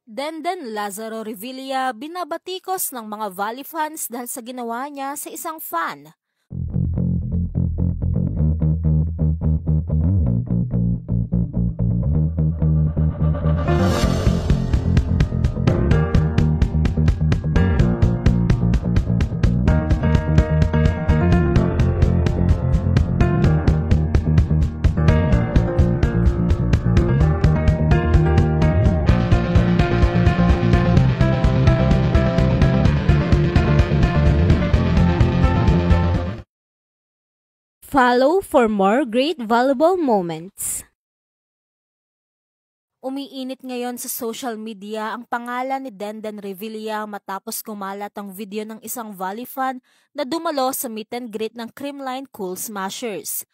Denden Lazaro Revilla binabatikos ng mga Valley fans dahil sa ginawa niya sa isang fan. Follow for more great volleyball moments. Umiinit ngayon sa social media ang pangalan ni Denden Revilla matapos kumalat ang video ng isang Valley fan na dumalo sa meet and greet ng Creamline Cool Smashers.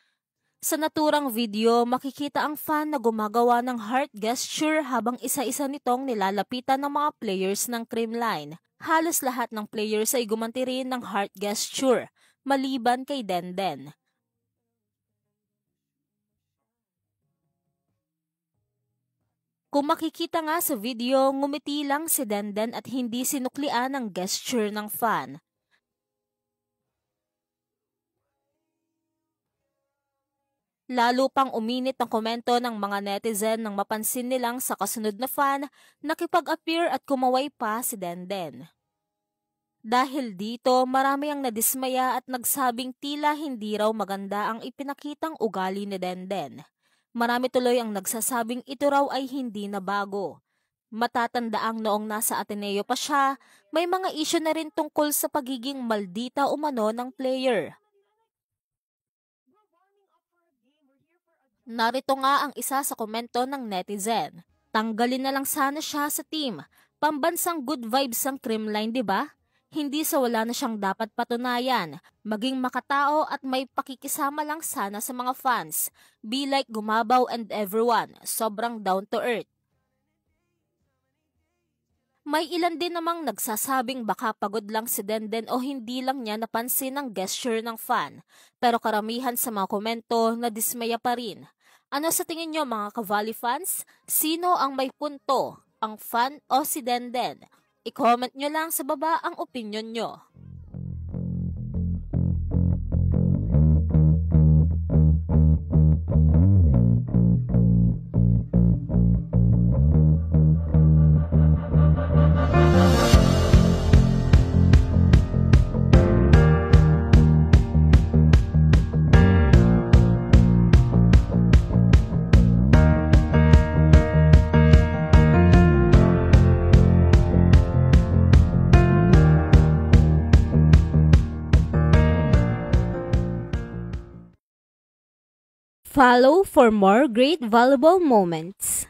Sa naturang video, makikita ang fan na gumagawa ng heart gesture habang isa-isa nitong nilalapitan ng mga players ng Creamline. Halos lahat ng players ay gumanti rin ng heart gesture, maliban kay Denden. Kung makikita nga sa video, ngumiti lang si Denden at hindi sinuklian ang gesture ng fan. Lalo pang uminit ang komento ng mga netizen nang mapansin nilang sa kasunod na fan, nakipag-appear at kumaway pa si Denden. Dahil dito, marami ang nadismaya at nagsabing tila hindi raw maganda ang ipinakitang ugali ni Denden. Marami tuloy ang nagsasabing ito raw ay hindi na bago. Matatandaang noong nasa Ateneo pa siya, may mga isyu na rin tungkol sa pagiging maldita umano ng player. Narito nga ang isa sa komento ng netizen. Tanggalin na lang sana siya sa team. Pambansang good vibes ang Creamline, di ba? Hindi sa wala na siyang dapat patunayan. Maging makatao at may pakikisama lang sana sa mga fans. Be like Gumabaw and everyone. Sobrang down to earth. May ilan din namang nagsasabing baka pagod lang si Denden o hindi lang niya napansin ang gesture ng fan. Pero karamihan sa mga komento na dismaya pa rin. Ano sa tingin nyo mga ka-Valley fans? Sino ang may punto? Ang fan o si Denden? I-comment nyo lang sa baba ang opinion nyo. Follow for more great volleyball moments.